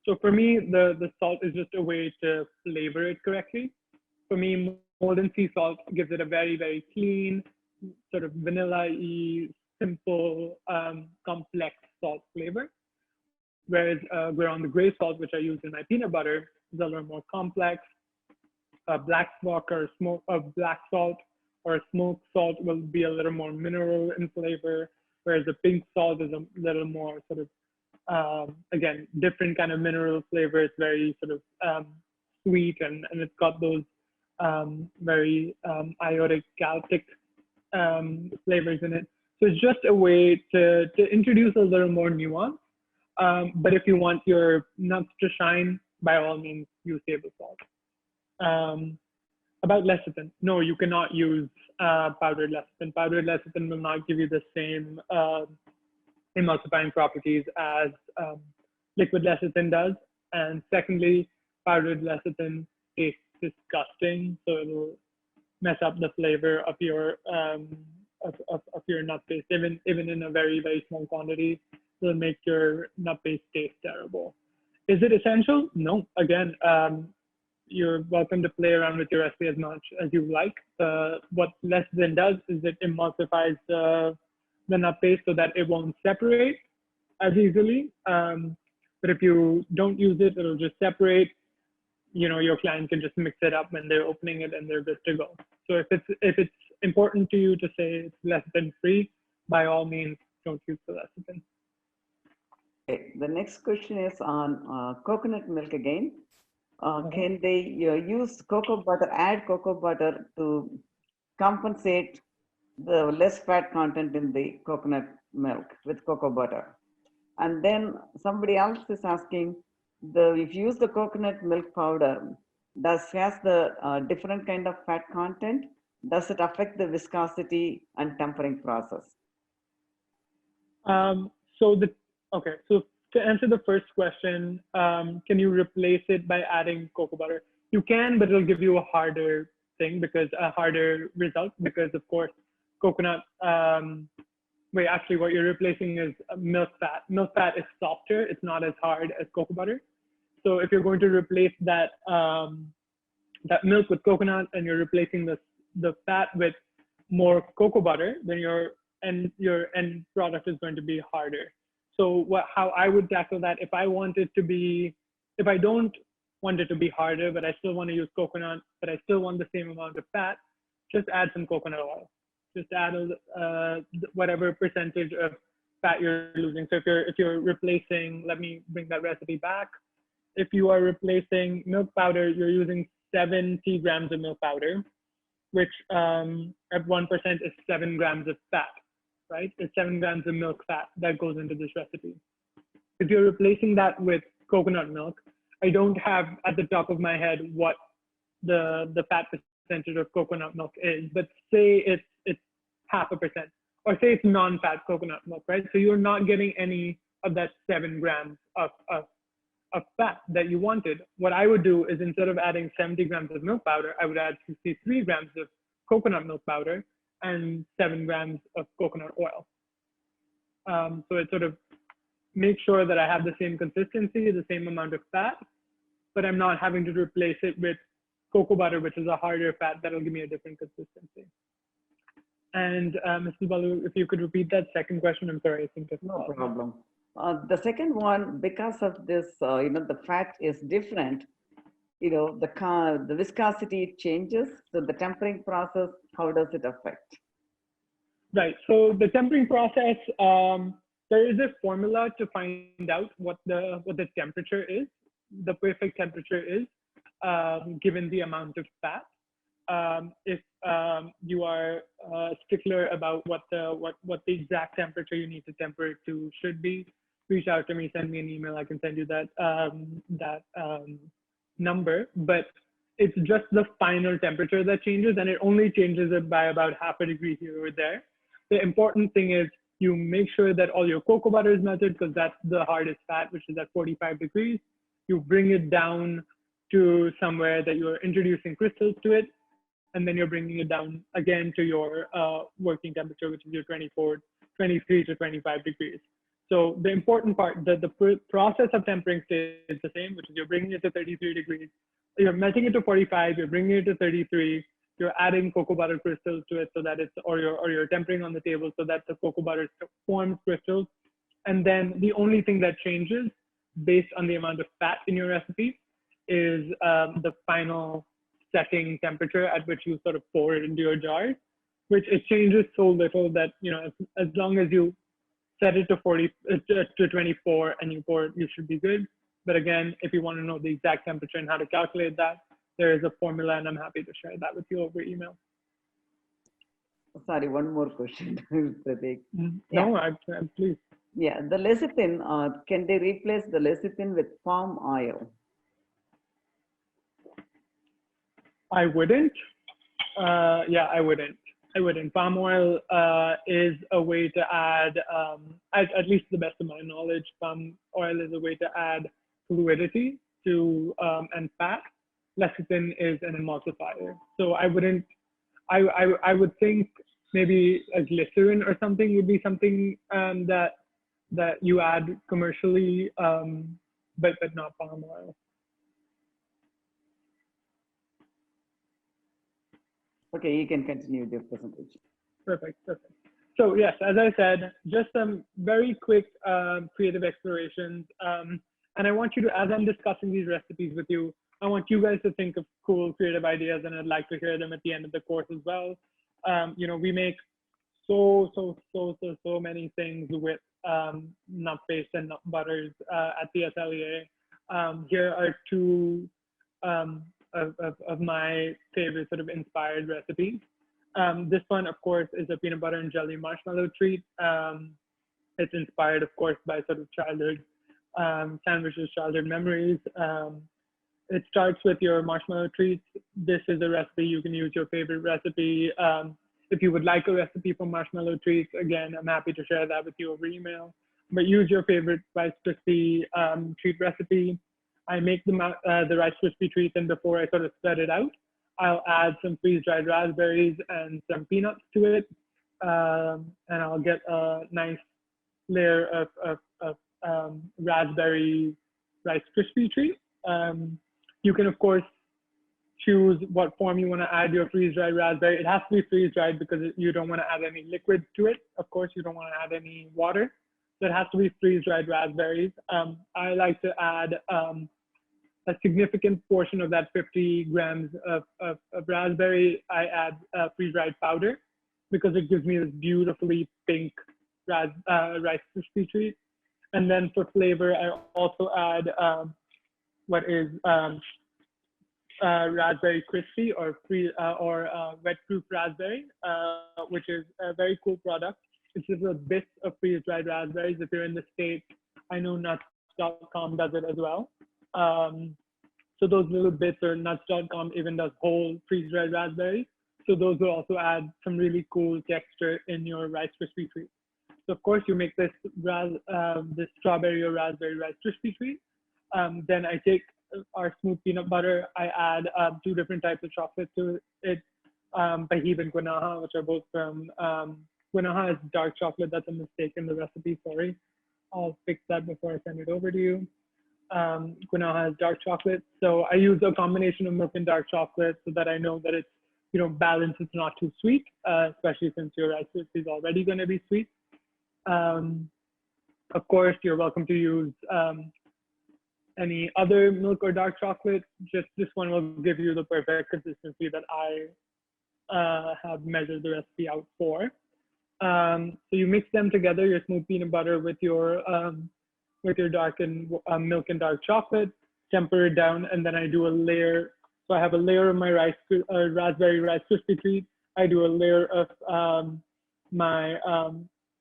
So for me, the salt is just a way to flavor it correctly. For me, molten sea salt gives it a very, very clean, sort of vanilla-y, simple, complex salt flavor. Whereas ground gray salt, which I use in my peanut butter, is a little more complex. Black salt or a smoked salt will be a little more mineral in flavor, whereas the pink salt is a little more sort of, again, different kind of mineral flavor. It's very sort of sweet, and it's got those very iodic, calcic flavors in it. So it's just a way to introduce a little more nuance. But if you want your nuts to shine, by all means, use table salt. About lecithin, no, you cannot use powdered lecithin. Powdered lecithin will not give you the same emulsifying properties as liquid lecithin does. And secondly, powdered lecithin tastes disgusting, so it'll mess up the flavor of your nut paste. Even in a very, very small quantity, it'll make your nut paste taste terrible. Is it essential? No. Again, you're welcome to play around with your recipe as much as you like. What lecithin does is it emulsifies the nut paste so that it won't separate as easily. But if you don't use it, it'll just separate. Your client can just mix it up when they're opening it and they're good to go. So if it's important to you to say it's lecithin free, by all means, don't use the lecithin. Okay. The next question is on coconut milk again. Can they use cocoa butter, add cocoa butter to compensate the less fat content in the coconut milk with cocoa butter? And then somebody else is asking, if you use the coconut milk powder, has the different kind of fat content? Does it affect the viscosity and tempering process? So to answer the first question, can you replace it by adding cocoa butter? You can, but it'll give you a harder result because of course, coconut, what you're replacing is milk fat. Milk fat is softer. It's not as hard as cocoa butter. So if you're going to replace that milk with coconut and you're replacing the fat with more cocoa butter, then your end product is going to be harder. So how I would tackle that, if I don't want it to be harder, but I still want to use coconut, but I still want the same amount of fat, just add some coconut oil. Just add whatever percentage of fat you're losing. So if you're replacing, let me bring that recipe back. If you are replacing milk powder, you're using 70 grams of milk powder, which at 1% is 7 grams of fat, right? It's 7 grams of milk fat that goes into this recipe. If you're replacing that with coconut milk, I don't have at the top of my head what the fat percentage of coconut milk is, but say it's 0.5%, or say it's non-fat coconut milk, right? So you're not getting any of that 7 grams of fat that you wanted. What I would do is, instead of adding 70 grams of milk powder, I would add 63 grams of coconut milk powder and 7 grams of coconut oil. So it sort of makes sure that I have the same consistency, the same amount of fat, but I'm not having to replace it with cocoa butter, which is a harder fat that'll give me a different consistency. And Mrs. Balu, if you could repeat that second question, I'm sorry, I think it's No problem. The second one, because of this, the fat is different, the viscosity changes. So the tempering process, how does it affect? Right. So the tempering process, there is a formula to find out what the temperature is, the perfect temperature is, given the amount of fat. If you are stickler about what the exact temperature you need to temper it to should be, reach out to me, send me an email. I can send you that number. But it's just the final temperature that changes, and it only changes it by about 0.5 degree here or there. The important thing is you make sure that all your cocoa butter is melted, because that's the hardest fat, which is at 45 degrees. You bring it down to somewhere that you're introducing crystals to it, and then you're bringing it down again to your working temperature, which is your 23 to 25 degrees. So the important part, the process of tempering stays the same, which is you're bringing it to 33 degrees. You're melting it to 45, you're bringing it to 33, you're adding cocoa butter crystals to it so that it's, or you're tempering on the table so that the cocoa butter forms crystals. And then the only thing that changes based on the amount of fat in your recipe is the final setting temperature at which you sort of pour it into your jars, which it changes so little that, as long as you set it to 24 and you pour it, you should be good. But again, if you want to know the exact temperature and how to calculate that, there is a formula, and I'm happy to share that with you over email. Sorry, one more question, Prateek. No, I'm pleased. Yeah, the lecithin, can they replace the lecithin with palm oil? I wouldn't. Yeah, I wouldn't. Palm oil is a way to add, at least to the best of my knowledge, palm oil is a way to add fluidity to and fat. Lecithin is an emulsifier. So I wouldn't. I would think maybe a glycerin or something would be something that you add commercially, but not palm oil. Okay, you can continue with your presentation. Perfect. So yes, as I said, just some very quick creative explorations. And I want you to, as I'm discussing these recipes with you, I want you guys to think of cool creative ideas, and I'd like to hear them at the end of the course as well. We make so many things with nut paste and nut butters at the atelier. Here are two of my favorite sort of inspired recipes. This one, of course, is a peanut butter and jelly marshmallow treat. It's inspired, of course, by sort of childhood sandwiches, childhood memories. It starts with your marshmallow treats. This is a recipe. You can use your favorite recipe. If you would like a recipe for marshmallow treats, again, I'm happy to share that with you over email. But use your favorite Rice Krispie treat recipe. I make the Rice Krispie treat, and before I sort of spread it out, I'll add some freeze-dried raspberries and some peanuts to it, and I'll get a nice layer of raspberry Rice Krispie treat. You can, of course, choose what form you want to add your freeze-dried raspberry. It has to be freeze-dried because you don't want to add any liquid to it. Of course, you don't want to add any water. So it has to be freeze-dried raspberries. I like to add a significant portion of that 50 grams of raspberry. I add freeze-dried powder because it gives me this beautifully pink Rice Krispie treat. And then for flavor, I also add what is raspberry crispy or wet proof raspberry, which is a very cool product. It's just a bit of freeze-dried raspberries. If you're in the States, I know nuts.com does it as well. So those little bits, or nuts.com even does whole freeze-dried raspberries. So those will also add some really cool texture in your Rice Krispie treat. So of course you make this this strawberry or raspberry Rice Krispie treat. Then I take our smooth peanut butter. I add 2 different types of chocolate to it, Bahib and Guanaja, which are both from Guanaja is dark chocolate. That's a mistake in the recipe. Sorry, I'll fix that before I send it over to you. Guanaja is dark chocolate, so I use a combination of milk and dark chocolate so that I know that it's balanced. It's not too sweet, especially since your rice is already going to be sweet. Of course, you're welcome to use any other milk or dark chocolate. Just this one will give you the perfect consistency that I have measured the recipe out for. So you mix them together, your smooth peanut butter with your dark and milk and dark chocolate, temper it down, and then I do a layer. So I have a layer of my raspberry Rice Krispie treat. I do a layer of my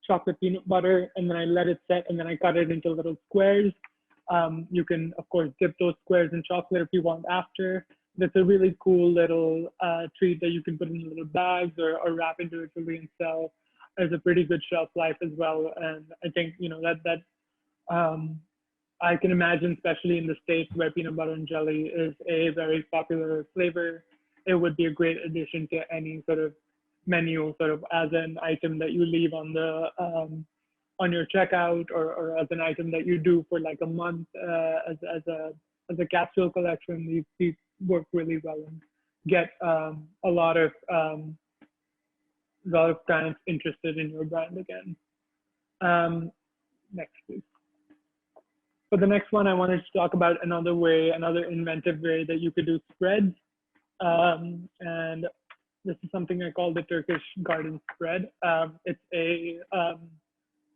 chocolate peanut butter, and then I let it set, and then I cut it into little squares. You can, of course, dip those squares in chocolate if you want after. That's a really cool little treat that you can put in little bags or wrap individually and sell. There's a pretty good shelf life as well. And I think, I can imagine, especially in the States where peanut butter and jelly is a very popular flavor, it would be a great addition to any sort of menu, sort of as an item that you leave on the on your checkout, or as an item that you do for like a month as a capsule collection. These work really well and get a lot of clients interested in your brand again. Next, please. For the next one, I wanted to talk about another inventive way that you could do spreads. And this is something I call the Turkish garden spread. It's a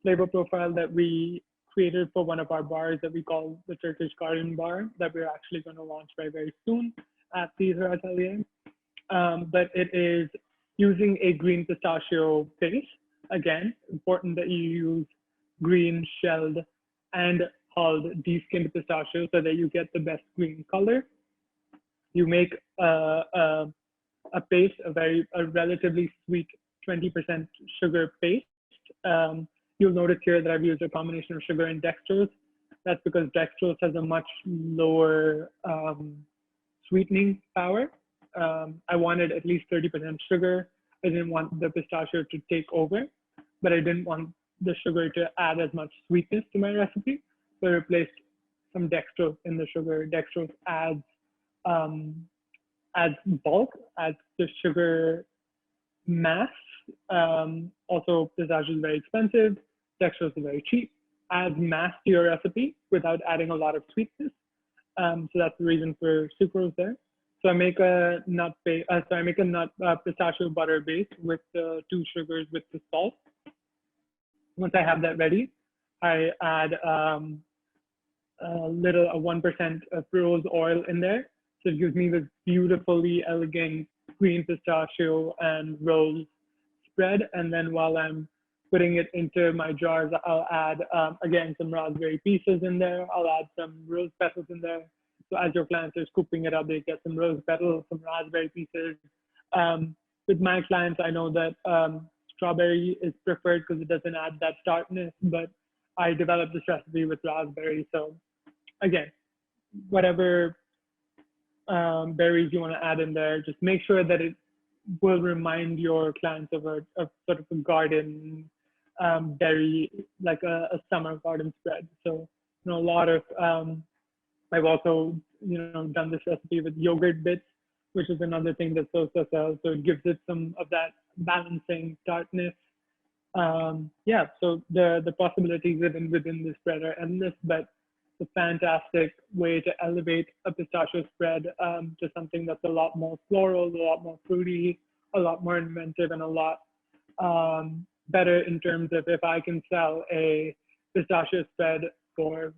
flavor profile that we created for one of our bars that we call the Turkish Garden Bar, that we're actually going to launch very, very soon at Caesar Atelier. But it is using a green pistachio paste. Again, important that you use green, shelled, and hulled de-skinned pistachio so that you get the best green color. You make a paste, a relatively sweet 20% sugar paste. You'll notice here that I've used a combination of sugar and dextrose. That's because dextrose has a much lower sweetening power. I wanted at least 30% sugar. I didn't want the pistachio to take over, but I didn't want the sugar to add as much sweetness to my recipe. So I replaced some dextrose in the sugar. Dextrose adds bulk, adds the sugar mass. Also, pistachio is very expensive. Dextrose is very cheap. Adds mass to your recipe without adding a lot of sweetness. So that's the reason for sucrose there. So I make a pistachio butter base with the 2 sugars with the salt. Once I have that ready, I add a 1% of rose oil in there. So it gives me this beautifully elegant green pistachio and rose spread. And then while I'm putting it into my jars, I'll add, again, some raspberry pieces in there. I'll add some rose petals in there. So as your clients are scooping it up, they get some rose petals, some raspberry pieces. With my clients, I know that strawberry is preferred because it doesn't add that tartness, but I developed this recipe with raspberry. So again, whatever berries you want to add in there, just make sure that it will remind your clients of sort of a garden berry, like a summer garden spread. So, a lot of, I've also, done this recipe with yogurt bits, which is another thing that Sosa sells. So it gives it some of that balancing tartness. Yeah, so the possibilities within the spread are endless, but it's a fantastic way to elevate a pistachio spread to something that's a lot more floral, a lot more fruity, a lot more inventive, and a lot better in terms of if I can sell a pistachio spread for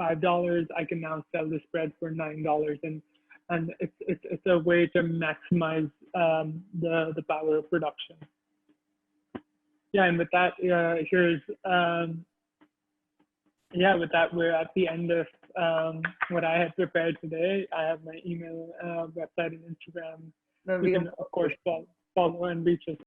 $5, I can now sell the spread for $9, and it's a way to maximize the power of production. Yeah, and with that, we're at the end of what I had prepared today. I have my email, website, and Instagram. No, You we have can, of course, follow and reach us